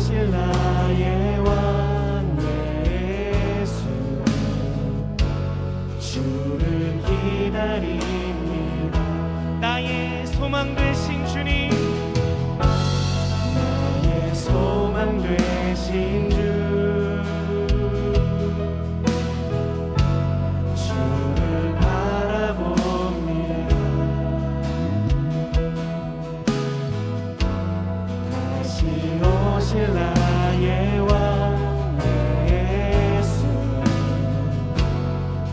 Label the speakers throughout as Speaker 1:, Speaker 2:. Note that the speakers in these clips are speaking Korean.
Speaker 1: 오실 나의 왕 예수, 주를 기다립니다.
Speaker 2: 나의 소망 되신 주님,
Speaker 1: 나의 소망 되신 주, 주를 바라봅니다. 다시 오실 나의 왕 예수,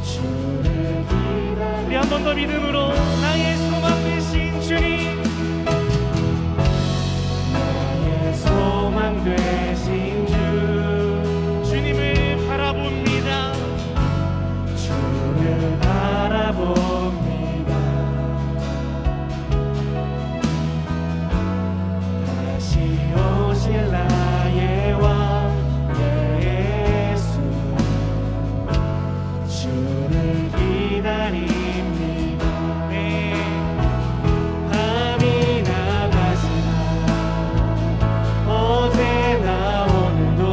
Speaker 1: 주를 기다립니다.
Speaker 2: 우리 한 번 더 믿음으로 나의 소망 되신 주님,
Speaker 1: 나의 소망 되신 주,
Speaker 2: 주님을 바라봅니다.
Speaker 1: 주를 바라봅니다. 다시 오실 나의 왕 예수, 주를 기다립니다.
Speaker 2: 네.
Speaker 1: 밤이 나가지나 어제나 오늘도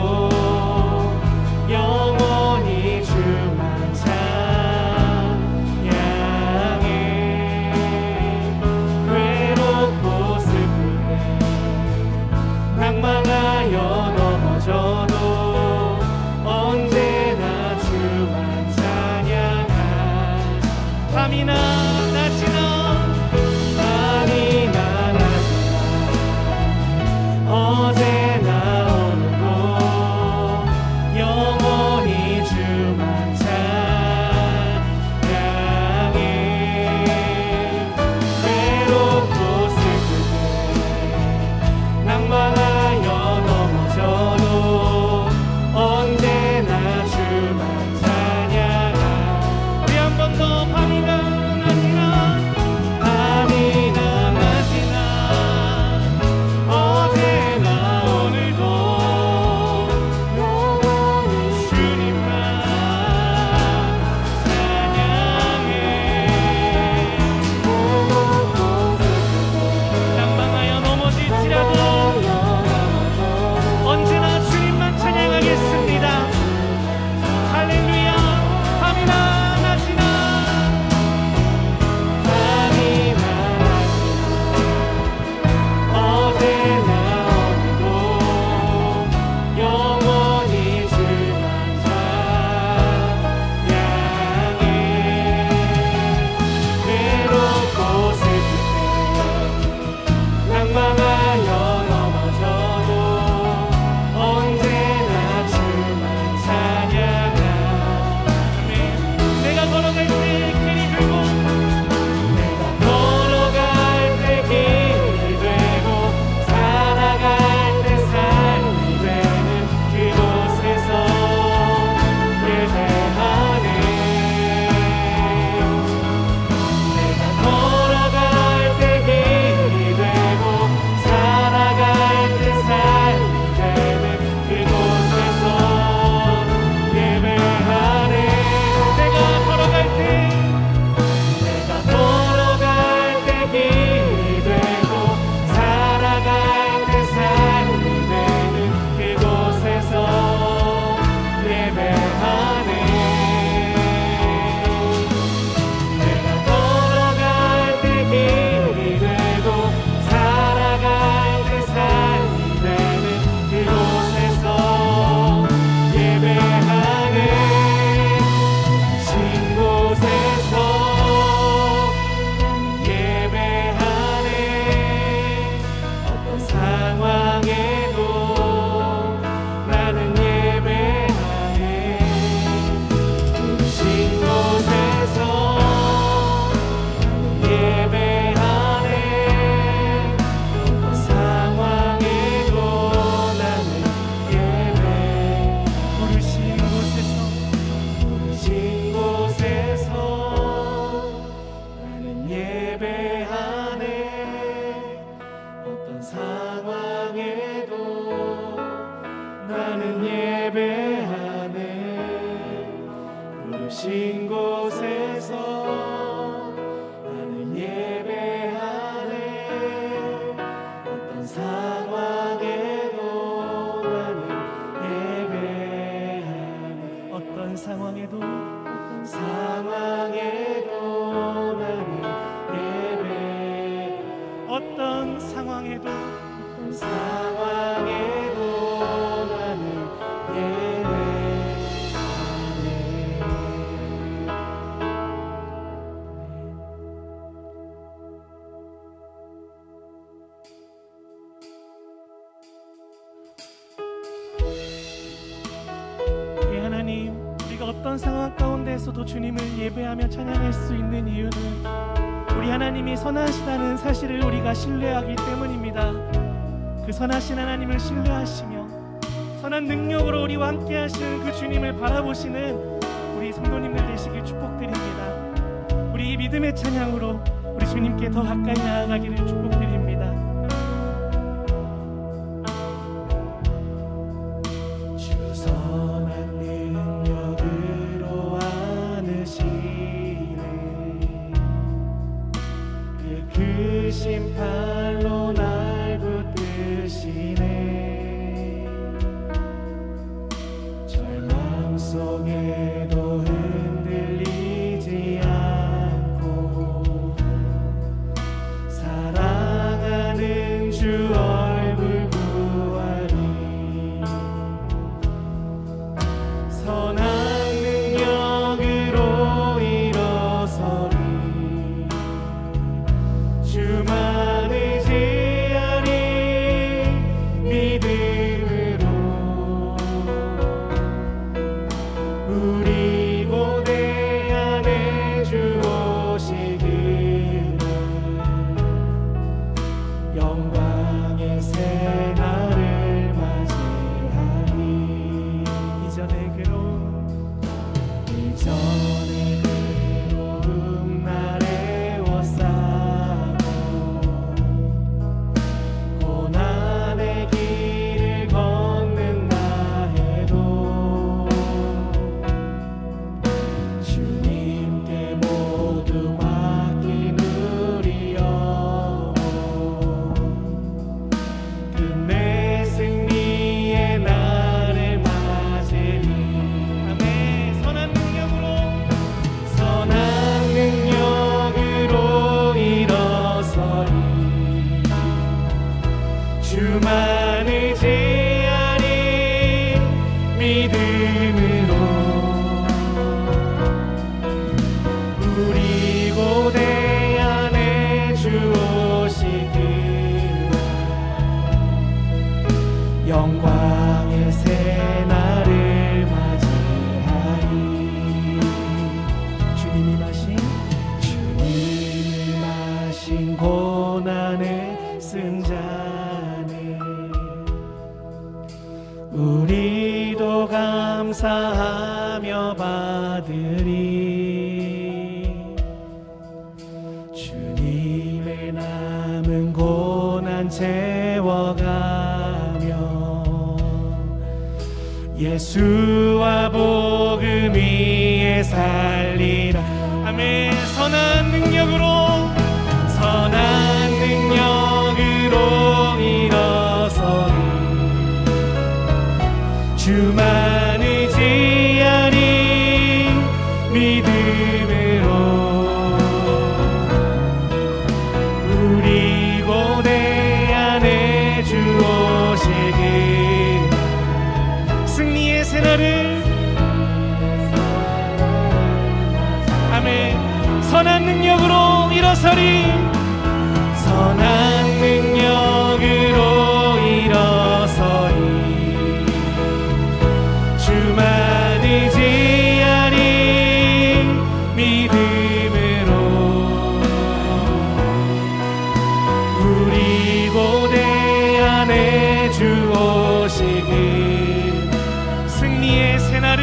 Speaker 1: 영원히 주만 찬양해. 괴롭고 슬프게 낭망하여 넘어져도 언제나 주만 찬양한.
Speaker 2: 밤이나 낮이나
Speaker 1: 밤이나 낮이나 어제나 오늘도 영원히 주만 찬양해. 외롭고 슬프게 낭만하여 넘어져도 언제나 주만 찬양한.
Speaker 2: 우리 한 번 더 밤이나 낮이나
Speaker 1: 밤이나 낮이나 어제나 오늘도 영원히
Speaker 2: 주님만 찬양해. 낭망하여 넘어질지라도 언제나 주님만 찬양하겠습니다. 할렐루야. 밤이나 낮이나
Speaker 1: 밤이나 낮이나 어제나 오늘도 영원히 주만 찬양해. 외롭고 슬플 때 낭망하여 넘어져도 언제나 주만 찬양한.
Speaker 2: 내가 걸어갈 때 길이 들고
Speaker 1: 내가 걸어갈 때 길이 되고 살아갈 때 삶이 되는 그곳에서 예배하네. 내가 걸어갈 때 길이 되고 살아갈 때 삶이 되는 그곳에서 예배하네.
Speaker 2: 내가 걸어갈 때
Speaker 1: 내가 걸어갈 때 길이 되고 살아갈 때 삶이 되는 그곳에서 예배하네. 내가 걸어갈 때 길이 되고 살아갈 때 삶이 되는 그곳에서 예배하네. 신 곳에서 예배하네. 어떤 상황에도 나는 예배하네. 신 곳에서 나는 예배하네. 어떤 상황에도 나는 예배.
Speaker 2: 부르신 곳에서
Speaker 1: 신 곳에서 나는 예배하네. 어떤 상황에도 나는 예배하네. 부르신 곳에서 나는 예배하네. 어떤 상황에도 나는
Speaker 2: 상황에도
Speaker 1: 상황에도 나는 예배하네.
Speaker 2: 예, 하나님, 우리가 어떤 상황 가운데서도 주님을 예배하며 찬양할 수 있는 이유는 우리 하나님이 선하시다는 사실을 우리가 신뢰하기 때문입니다. 그 선하신 하나님을 신뢰하시며 선한 능력으로 우리와 함께 하시는 그 주님을 바라보시는 우리 성도님들 되시길 축복드립니다. 우리 이 믿음의 찬양으로 우리 주님께 더 가까이 나아가기를 축복드립니다.
Speaker 1: 주 선한 능력으로 안으시네. 그 크신 팔로 날 붙드시네. 절망 속에도 흔들리지 않고 사랑하는 주 얼굴 구하리. 선한 능력으로 일어서리. 주만 의지하리. 믿음으로 우리 고대 안에 주 오시기를 영광의 새날을 맞이하리.
Speaker 2: 이전의
Speaker 1: 그로움 날 에워싸고 고난의 길을 걷는다 해도 주님께 모두 맡긴 우리 영혼 끝내 승리의 날을 맞으리.
Speaker 2: 아멘. 선한
Speaker 1: 능력으로 일어서리. 주만 의지하리. 믿음으로 우리 고대 안에 주 오시기를 영광의 새날을 맞이하리. 주님이 마신 고난의 승자네. 우리도 감사하며 받으리. 주님의 남은 고난 채워가며 예수와 복음 위에 살리라.
Speaker 2: 아멘. 선한 능력으로
Speaker 1: 일어서리. 주만 의지하리. 믿음으로 우리 고대 안에 주 오시길
Speaker 2: 승리의 새날을 아멘. 선한 능력으로 일어서리.
Speaker 1: 선한 능력으로 일어서리. 주만 의지하리. 믿음으로 우리 고대 안에 주 오시길
Speaker 2: 승리의 새날을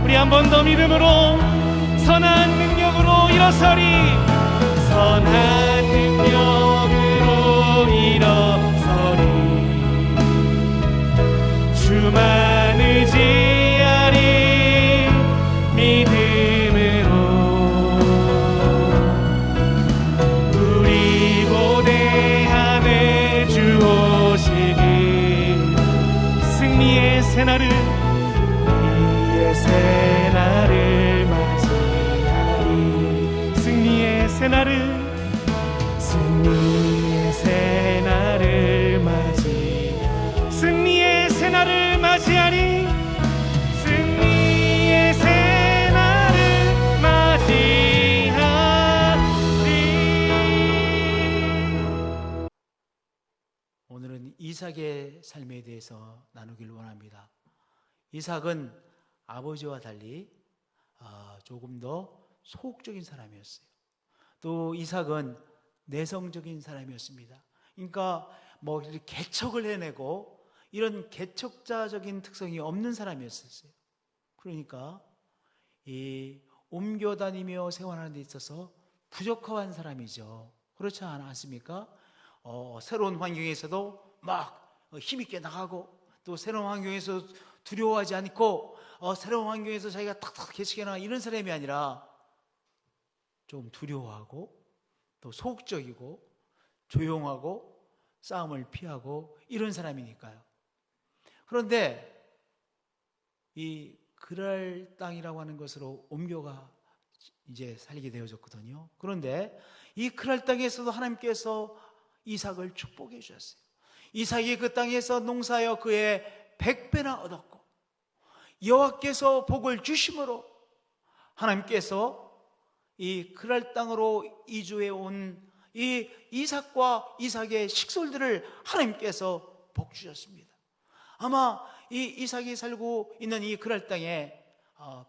Speaker 2: 우리 한 번 더 믿음으로 선한 능력으로 일어서리.
Speaker 1: 선한 능력으로 일어서리. 주만 의지하리. 믿음으로 우리 고대 안에 주 오시길
Speaker 2: 승리의 새날을
Speaker 1: 새날을 맞이하리.
Speaker 2: 승리의 새날을
Speaker 3: 오늘은 이삭의 삶에 대해서 나누길 원합니다. 이삭은 아버지와 달리 조금 더 소극적인 사람이었어요. 또 이삭은 내성적인 사람이었습니다. 그러니까 뭐 이렇게 개척을 해내고 이런 개척자적인 특성이 없는 사람이었어요. 그러니까 이 옮겨 다니며 생활하는 데 있어서 부족한 사람이죠. 그렇지 않았습니까? 새로운 환경에서도 막 힘있게 나가고, 또 새로운 환경에서 두려워하지 않고 새로운 환경에서 자기가 탁탁 개척해 나가, 이런 사람이 아니라 좀 두려워하고 또 소극적이고 조용하고 싸움을 피하고 이런 사람이니까요. 그런데 이 그랄 땅이라고 하는 것으로 옮겨가 이제 살게 되어졌거든요. 그런데 이 그랄 땅에서도 하나님께서 이삭을 축복해 주셨어요. 이삭이 그 땅에서 농사하여 그의 100배나 얻었고, 여호와께서 복을 주심으로 하나님께서 이 그랄 땅으로 이주해 온 이 이삭과 이삭의 식솔들을 하나님께서 복 주셨습니다. 아마 이 이삭이 살고 있는 이 그랄 땅에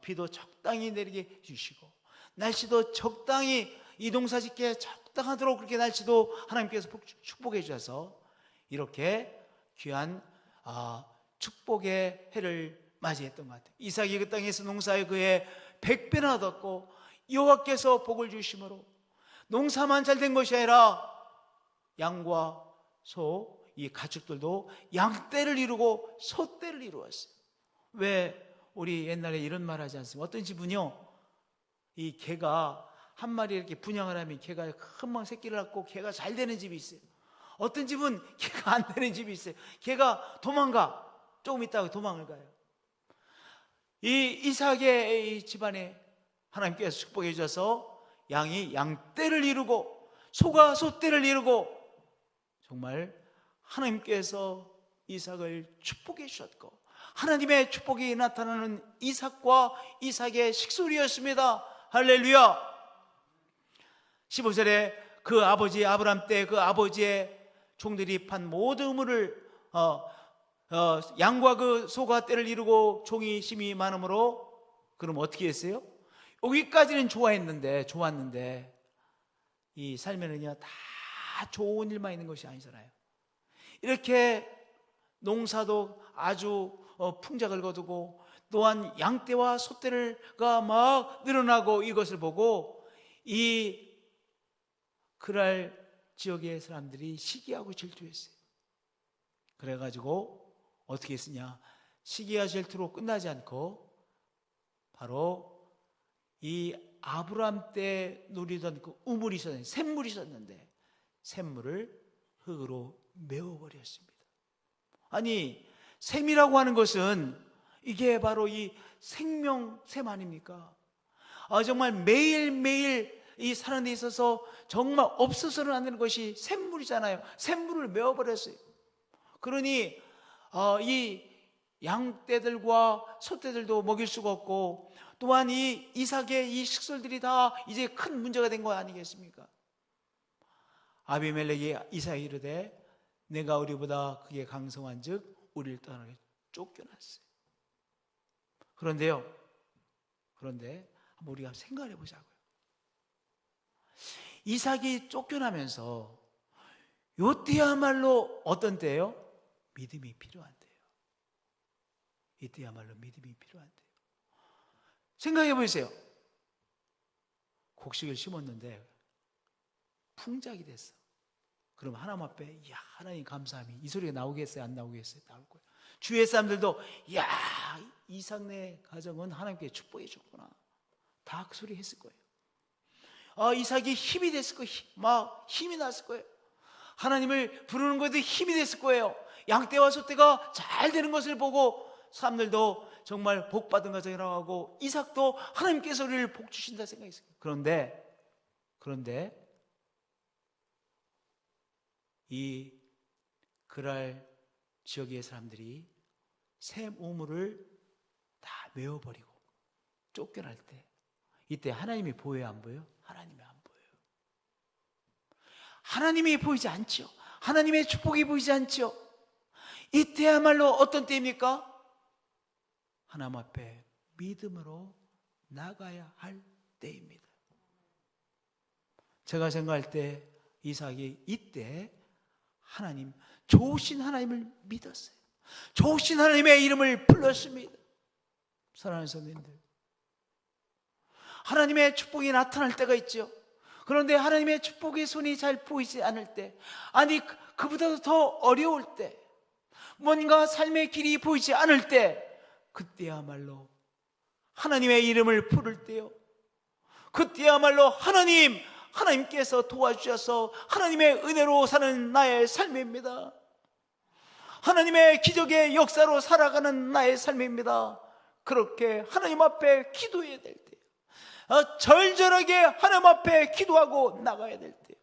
Speaker 3: 비도 적당히 내리게 주시고, 날씨도 적당히 이 농사 짓기에 적당하도록 그렇게 날씨도 하나님께서 축복해 주셔서 이렇게 귀한 축복의 해를 맞이했던 것 같아요. 이삭이 그 땅에서 농사에 그의 100배나 얻었고, 여호와께서 복을 주심으로 농사만 잘 된 것이 아니라 양과 소, 이 가축들도 양떼를 이루고 소떼를 이루었어요. 왜 우리 옛날에 이런 말 하지 않습니까? 어떤 집은요, 이 개가 한 마리 이렇게 분양을 하면 개가 금방 새끼를 낳고 개가 잘 되는 집이 있어요. 어떤 집은 개가 안 되는 집이 있어요. 개가 도망가, 조금 있다가 도망을 가요. 이 이삭의 이 집안에 하나님께서 축복해 주셔서 양이 양떼를 이루고 소가 소떼를 이루고, 정말 하나님께서 이삭을 축복해 주셨고, 하나님의 축복이 나타나는 이삭과 이삭의 식솔이었습니다. 할렐루야. 15절에 그 아버지 아브람 때 그 아버지의 종들이 판 모든 우물을 양과 그 소가 떼를 이루고 종이 심이 많으므로, 그럼 어떻게 했어요? 여기까지는 좋았는데 이 삶에는요 다 좋은 일만 있는 것이 아니잖아요. 이렇게 농사도 아주 풍작을 거두고, 또한 양떼와 소떼가 막 늘어나고, 이것을 보고 이 그랄 지역의 사람들이 시기하고 질투했어요. 그래가지고 어떻게 했으냐, 시기와 질투로 끝나지 않고 바로 이 아브람 때 누리던 그 우물이 있었는데, 샘물이 있었는데 샘물을 흙으로 메워버렸습니다. 아니, 샘이라고 하는 것은 이게 바로 이 생명샘 아닙니까? 정말 매일매일 이 사는 데 있어서 정말 없어서는 안 되는 것이 샘물이잖아요. 샘물을 메워버렸어요. 그러니 이 양떼들과 소떼들도 먹일 수가 없고, 또한 이 이삭의 이 식솔들이 다 이제 큰 문제가 된 거 아니겠습니까? 아비멜렉이 이삭에게 이르되 내가 우리보다 그게 강성한 즉 우리를 떠나게 쫓겨났어요. 그런데 한번 우리가 생각해 보자고요. 이삭이 쫓겨나면서 이때야말로 어떤 때예요? 믿음이 필요한 때예요. 이때야말로 믿음이 필요한 때예요. 생각해 보세요. 곡식을 심었는데 풍작이 됐어. 그럼 하나님 앞에 하나님 감사함이, 이 소리가 나오겠어요? 안 나오겠어요? 나올 거예요. 주위의 사람들도 이삭네 가정은 하나님께 축복해 줬구나, 다 그 소리 했을 거예요. 이삭이 힘이 됐을 거예요. 막 힘이 났을 거예요. 하나님을 부르는 것도 힘이 됐을 거예요. 양떼와 소떼가 잘 되는 것을 보고 사람들도 정말 복받은 가정이라고 하고, 이삭도 하나님께서 우리를 복 주신다 생각했어요. 그런데 이 그랄 지역의 사람들이 샘 우물을 다 메워버리고 쫓겨날 때, 이때 하나님이 보여요, 안 보여요? 하나님이 안 보여요. 하나님이 보이지 않죠. 하나님의 축복이 보이지 않죠. 이때야말로 어떤 때입니까? 하나님 앞에 믿음으로 나가야 할 때입니다. 제가 생각할 때 이삭이 이때 하나님, 좋으신 하나님을 믿었어요. 좋으신 하나님의 이름을 불렀습니다. 사랑하는 성도님들, 하나님의 축복이 나타날 때가 있죠. 그런데 하나님의 축복의 손이 잘 보이지 않을 때, 아니 그보다도 더 어려울 때, 뭔가 삶의 길이 보이지 않을 때, 그때야말로 하나님의 이름을 부를 때요, 그때야말로 하나님께서 도와주셔서 하나님의 은혜로 사는 나의 삶입니다. 하나님의 기적의 역사로 살아가는 나의 삶입니다. 그렇게 하나님 앞에 기도해야 될 때, 절절하게 하나님 앞에 기도하고 나가야 될 때,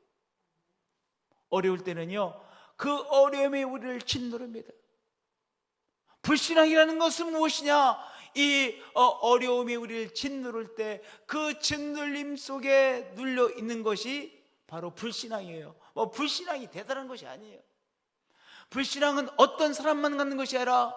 Speaker 3: 어려울 때는요, 그 어려움이 우리를 짓누릅니다. 불신앙이라는 것은 무엇이냐? 이 어려움이 우리를 짓누를 때 그 짓눌림 속에 눌려 있는 것이 바로 불신앙이에요. 불신앙이 대단한 것이 아니에요. 불신앙은 어떤 사람만 갖는 것이 아니라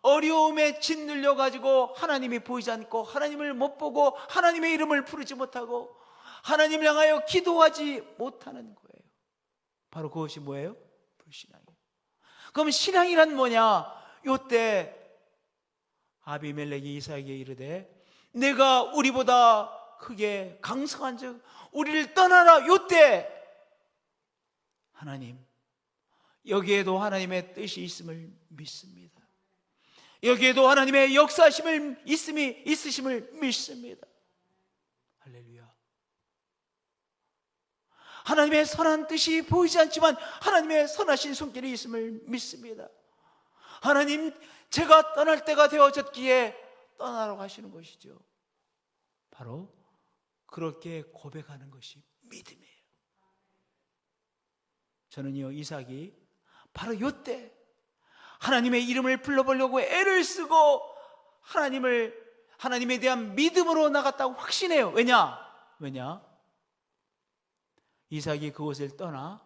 Speaker 3: 어려움에 짓눌려 가지고 하나님이 보이지 않고 하나님을 못 보고 하나님의 이름을 부르지 못하고 하나님을 향하여 기도하지 못하는 거예요. 바로 그것이 뭐예요? 불신앙이에요. 그럼 신앙이란 뭐냐? 요때 아비멜렉이 이삭에게 이르되 내가 우리보다 크게 강성한 즉 우리를 떠나라. 요때 하나님, 여기에도 하나님의 뜻이 있음을 믿습니다. 여기에도 하나님의 역사심을 있으심을 믿습니다. 할렐루야. 하나님의 선한 뜻이 보이지 않지만 하나님의 선하신 손길이 있음을 믿습니다. 하나님, 제가 떠날 때가 되어졌기에 떠나라고 하시는 것이죠. 바로 그렇게 고백하는 것이 믿음이에요. 저는요, 이삭이 바로 이때 하나님의 이름을 불러보려고 애를 쓰고 하나님에 대한 믿음으로 나갔다고 확신해요. 왜냐? 이삭이 그곳을 떠나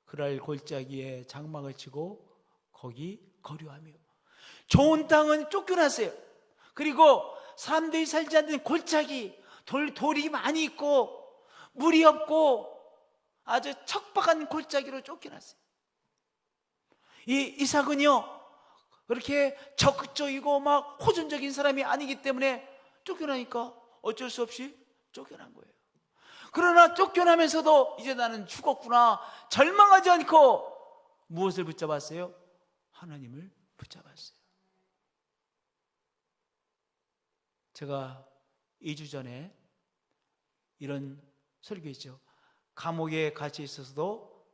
Speaker 3: 그랄 골짜기에 장막을 치고 거기 거류하며, 좋은 땅은 쫓겨났어요. 그리고 사람들이 살지 않는 골짜기, 돌이 많이 있고 물이 없고 아주 척박한 골짜기로 쫓겨났어요. 이 이삭은요, 그렇게 적극적이고 막 호전적인 사람이 아니기 때문에 쫓겨나니까 어쩔 수 없이 쫓겨난 거예요. 그러나 쫓겨나면서도 이제 나는 죽었구나 절망하지 않고 무엇을 붙잡았어요? 하나님을 붙잡았어요. 제가 2주 전에 이런 설교했죠. 감옥에 갇혀 있어서도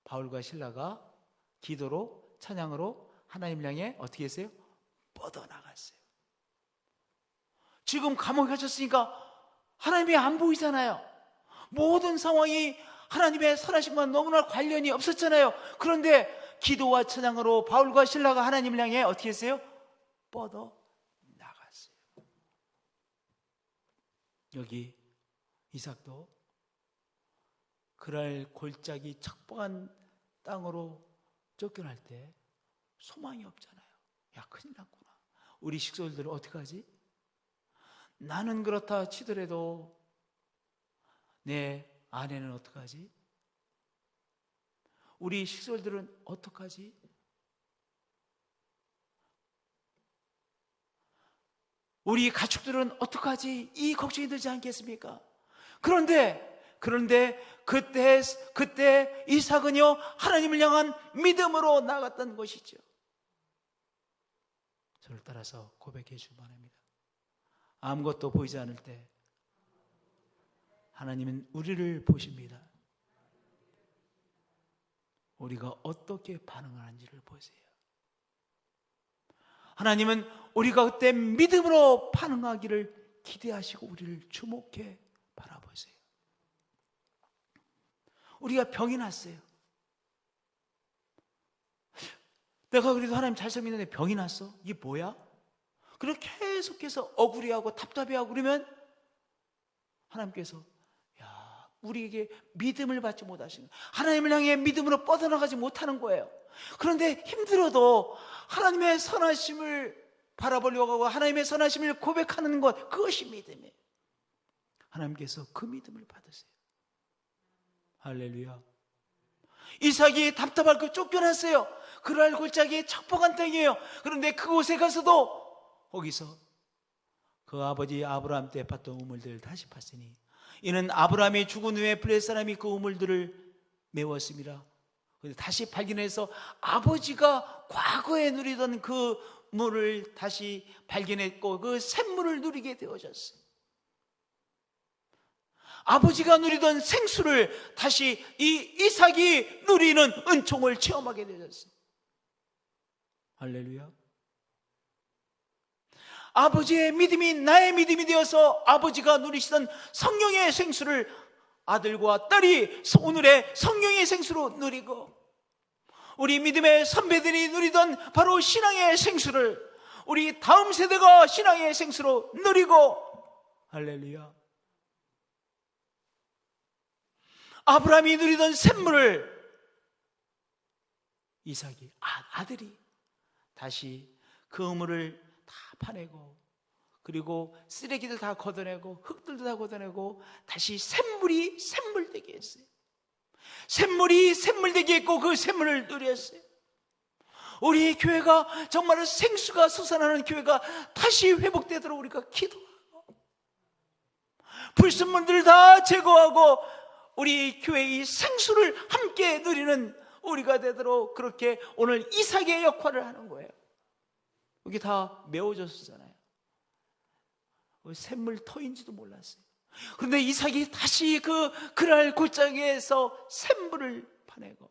Speaker 3: 바울과 실라가 기도로, 찬양으로 하나님을 향해 어떻게 했어요? 뻗어나갔어요. 지금 감옥에 갇혔으니까 하나님이 안 보이잖아요. 모든 상황이 하나님의 선하심과 너무나 관련이 없었잖아요. 그런데 기도와 찬양으로 바울과 실라가 하나님을 향해 어떻게 했어요? 뻗어나갔어요. 여기 이삭도 그랄 골짜기 척박한 땅으로 쫓겨날 때 소망이 없잖아요. 야, 큰일 났구나. 우리 식솔들은 어떻게 하지? 나는 그렇다 치더라도 내 아내는 어떻게 하지? 우리 식솔들은 어떡하지? 우리 가축들은 어떡하지? 이 걱정이 들지 않겠습니까? 그런데 그때 이삭은요, 하나님을 향한 믿음으로 나갔던 것이죠. 저를 따라서 고백해 주기 바랍니다. 아무것도 보이지 않을 때 하나님은 우리를 보십니다. 우리가 어떻게 반응하는지를 보세요. 하나님은 우리가 그때 믿음으로 반응하기를 기대하시고 우리를 주목해 바라보세요. 우리가 병이 났어요. 내가 그래도 하나님 잘 섬기는데 병이 났어? 이게 뭐야? 그리고 계속해서 억울해하고 답답해하고 그러면 하나님께서 야, 우리에게 믿음을 받지 못하시는 거예요. 하나님을 향해 믿음으로 뻗어나가지 못하는 거예요. 그런데 힘들어도 하나님의 선하심을 바라보려고 하고 하나님의 선하심을 고백하는 것, 그것이 믿음이에요. 하나님께서 그 믿음을 받으세요. 할렐루야. 이삭이 답답할 거 쫓겨났어요. 그랄 골짜기에 척박한 땅이에요. 그런데 그곳에 가서도 거기서 그 아버지 아브라함 때 팠던 우물들을 다시 팠으니 이는 아브라함이 죽은 후에 블레 사람이 그 우물들을 메웠습니다. 다시 발견해서 아버지가 과거에 누리던 그 물을 다시 발견했고 그 샘물을 누리게 되어졌어요. 아버지가 누리던 생수를 다시 이 이삭이 누리는 은총을 체험하게 되었어요. 할렐루야. 아버지의 믿음이 나의 믿음이 되어서 아버지가 누리시던 성령의 생수를 아들과 딸이 오늘의 성령의 생수로 누리고, 우리 믿음의 선배들이 누리던 바로 신앙의 생수를 우리 다음 세대가 신앙의 생수로 누리고, 할렐루야. 아브라함이 누리던 샘물을 이삭이 아들이 다시 그 우물을 다 파내고, 그리고 쓰레기들 다 걷어내고 흙들도 다 걷어내고 다시 샘물이 샘물되게 했어요. 샘물이 샘물되게 했고 그 샘물을 누렸어요. 우리 교회가 정말 생수가 솟아나는 교회가 다시 회복되도록 우리가 기도하고, 불순물들 다 제거하고 우리 교회의 생수를 함께 누리는 우리가 되도록 그렇게 오늘 이삭의 역할을 하는 거예요. 여기 다 메워졌잖아요. 샘물 터인지도 몰랐어요. 그런데 이삭이 다시 그랄 골짜기에서 샘물을 파내고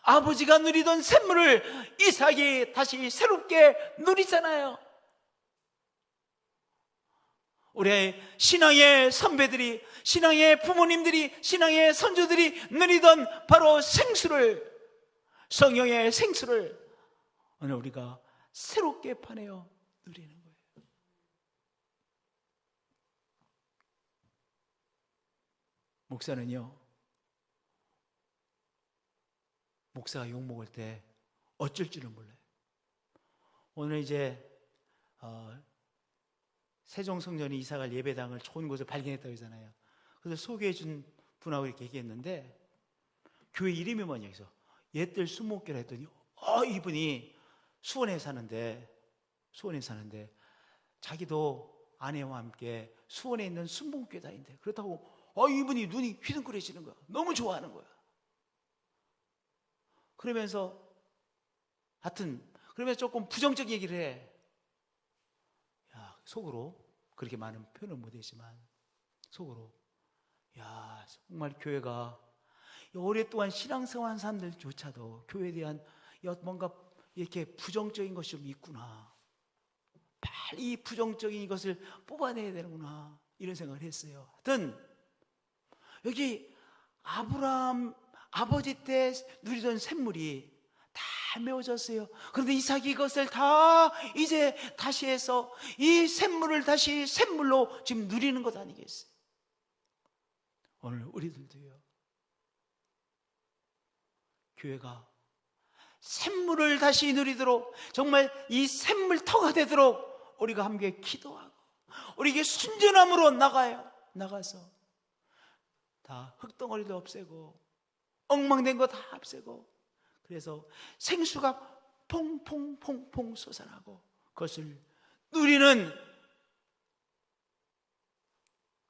Speaker 3: 아버지가 누리던 샘물을 이삭이 다시 새롭게 누리잖아요. 우리 신앙의 선배들이, 신앙의 부모님들이, 신앙의 선조들이 누리던 바로 생수를, 성령의 생수를 오늘 우리가 새롭게 파내어 누리는 거예요. 목사는요, 목사가 욕 먹을 때 어쩔 줄을 몰라요. 오늘 이제 세종성전이 이사갈 예배당을 좋은 곳을 발견했다고 하잖아요. 그래서 소개해 준 분하고 이렇게 얘기했는데 교회 이름이 뭐냐 해서 옛들 수목교라 했더니 이분이 수원에 사는데 자기도 아내와 함께 수원에 있는 순복음교회 다닌대. 그렇다고 이분이 눈이 휘둥그레지는 거야. 너무 좋아하는 거야. 그러면서 조금 부정적 얘기를 해. 속으로 그렇게 많은 표현은 못했지만 속으로 정말 교회가 오랫동안 신앙생활한 사람들조차도 교회에 대한 뭔가 이렇게 부정적인 것이 좀 있구나, 빨리 부정적인 것을 뽑아내야 되는구나, 이런 생각을 했어요. 하여튼 여기 아브라함 아버지 때 누리던 샘물이 다 메워졌어요. 그런데 이삭이 이것을 다 이제 다시 해서 이 샘물을 다시 샘물로 지금 누리는 것 아니겠어요? 오늘 우리들도요, 교회가 샘물을 다시 누리도록, 정말 이 샘물터가 되도록 우리가 함께 기도하고 우리에게 순전함으로 나가서 다 흙덩어리도 없애고 엉망된 거 다 없애고, 그래서 생수가 퐁퐁퐁퐁 솟아나고 그것을 누리는,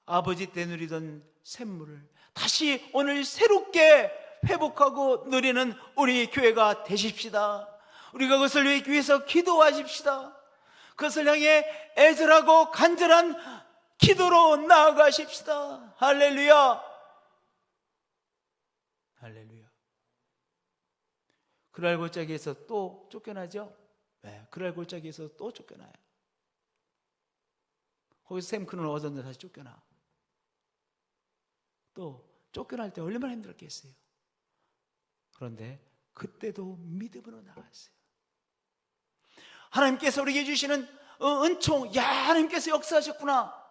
Speaker 3: 아버지 때 누리던 샘물을 다시 오늘 새롭게 회복하고 누리는 우리 교회가 되십시다. 우리가 그것을 위해서 기도하십시다. 그것을 향해 애절하고 간절한 기도로 나아가십시다. 할렐루야. 할렐루야. 그랄 골짜기에서 또 쫓겨나죠? 네, 그랄 골짜기에서 또 쫓겨나요. 거기서 샘크는 얻었는데 다시 쫓겨나. 또 쫓겨날 때 얼마나 힘들었겠어요. 그런데 그때도 믿음으로 나갔어요. 하나님께서 우리에게 주시는 은총, 하나님께서 역사하셨구나.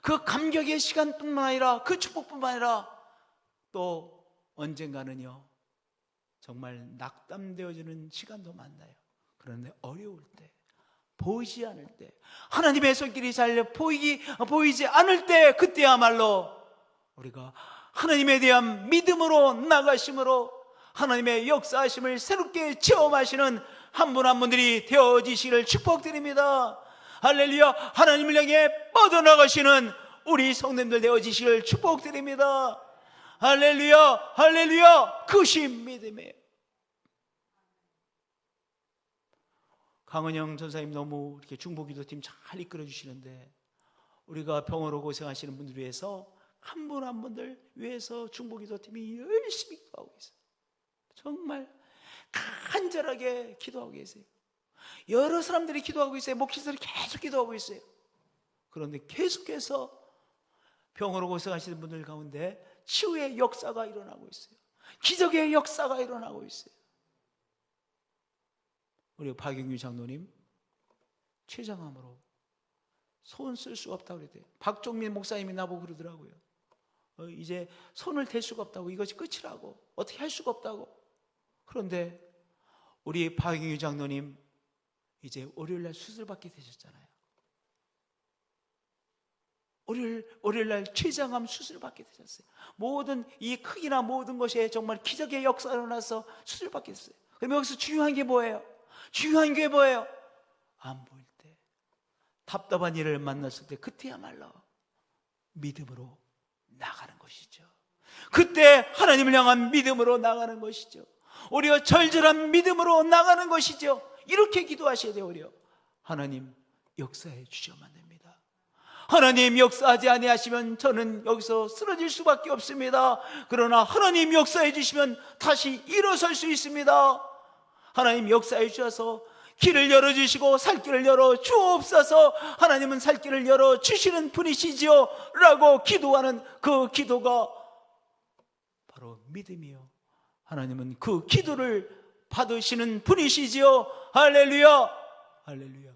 Speaker 3: 그 감격의 시간뿐만 아니라 그 축복뿐만 아니라 또 언젠가는요 정말 낙담되어지는 시간도 만나요. 그런데 어려울 때, 보이지 않을 때, 하나님의 손길이 잘 보이지 않을 때, 그때야말로 우리가 하나님에 대한 믿음으로 나가심으로 하나님의 역사하심을 새롭게 체험하시는 한 분 한 분들이 되어지시기를 축복드립니다. 할렐루야. 하나님을 향해 뻗어나가시는 우리 성도님들 되어지시기를 축복드립니다. 할렐루야. 할렐루야. 그것이 믿음이에요. 강은영 전사님 너무 이렇게 중보기도팀 잘 이끌어 주시는데, 우리가 병으로 고생하시는 분들 위해서 한 분 한 분들 위해서 중보기도팀이 열심히 기도하고 있어요. 정말 간절하게 기도하고 계세요. 여러 사람들이 기도하고 있어요. 목회자들이 계속 기도하고 있어요. 그런데 계속해서 병으로 고생하시는 분들 가운데 치유의 역사가 일어나고 있어요. 기적의 역사가 일어나고 있어요. 우리 박영규 장로님 췌장암으로 손 쓸 수가 없다고 그랬대요. 박종민 목사님이 나보고 그러더라고요. 이제 손을 댈 수가 없다고, 이것이 끝이라고, 어떻게 할 수가 없다고. 그런데 우리 박영규 장로님 이제 월요일날 수술받게 되셨잖아요. 월요일날 췌장암 수술받게 되셨어요. 모든 이 크기나 모든 것에 정말 기적의 역사가 일어나서 수술받게 됐어요. 그럼 여기서 중요한 게 뭐예요? 중요한 게 뭐예요? 안 보일 때, 답답한 일을 만났을 때, 그때야말로 믿음으로 나가는 것이죠. 그때 하나님을 향한 믿음으로 나가는 것이죠. 우리가 절절한 믿음으로 나가는 것이죠. 이렇게 기도하셔야 돼요. 우리요. 하나님 역사해 주셔야만 됩니다. 하나님 역사하지 아니하시면 저는 여기서 쓰러질 수밖에 없습니다. 그러나 하나님 역사해 주시면 다시 일어설 수 있습니다. 하나님 역사해 주셔서 길을 열어주시고 살 길을 열어주옵소서. 하나님은 살 길을 열어주시는 분이시지요 라고 기도하는 그 기도가 바로 믿음이요. 하나님은 그 기도를 받으시는 분이시지요. 할렐루야. 할렐루야.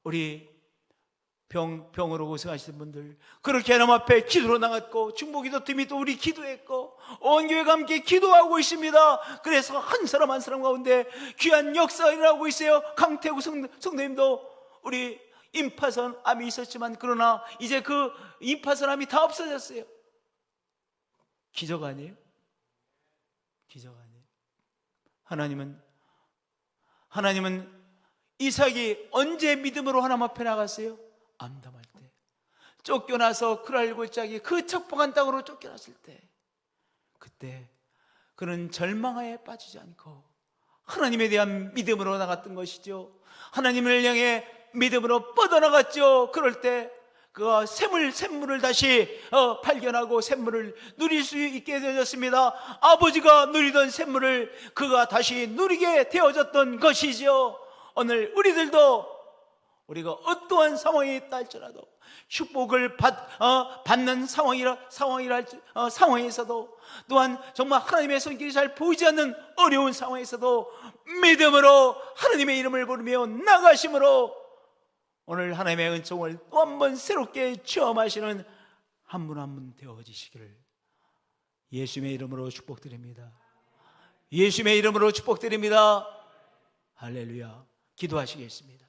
Speaker 3: 우리 병으로 고생하시는 분들, 그렇게 하나님 앞에 기도로 나갔고, 중보기도팀이 또 우리 기도했고, 온 교회가 함께 기도하고 있습니다. 그래서 한 사람 한 사람 가운데 귀한 역사가 일어나고 있어요. 강태구 성도님도 우리 임파선 암이 있었지만, 그러나 이제 그 임파선 암이 다 없어졌어요. 기적 아니에요? 기적 아니에요? 하나님은 이삭이 언제 믿음으로 하나님 앞에 나갔어요? 암담할 때, 쫓겨나서 그랄 골짜기 그 척박한 땅으로 쫓겨났을 때, 그때 그는 절망하에 빠지지 않고 하나님에 대한 믿음으로 나갔던 것이죠. 하나님을 향해 믿음으로 뻗어나갔죠. 그럴 때 그가 샘물을 다시 발견하고 샘물을 누릴 수 있게 되었습니다. 아버지가 누리던 샘물을 그가 다시 누리게 되어졌던 것이죠. 오늘 우리들도 우리가 어떠한 상황이 있다 할지라도, 축복을 받는 상황에서도, 또한 정말 하나님의 손길이 잘 보이지 않는 어려운 상황에서도 믿음으로 하나님의 이름을 부르며 나가심으로 오늘 하나님의 은총을 또 한 번 새롭게 체험하시는 한 분 한 분 되어지시기를 예수님의 이름으로 축복드립니다. 예수님의 이름으로 축복드립니다. 할렐루야. 기도하시겠습니다.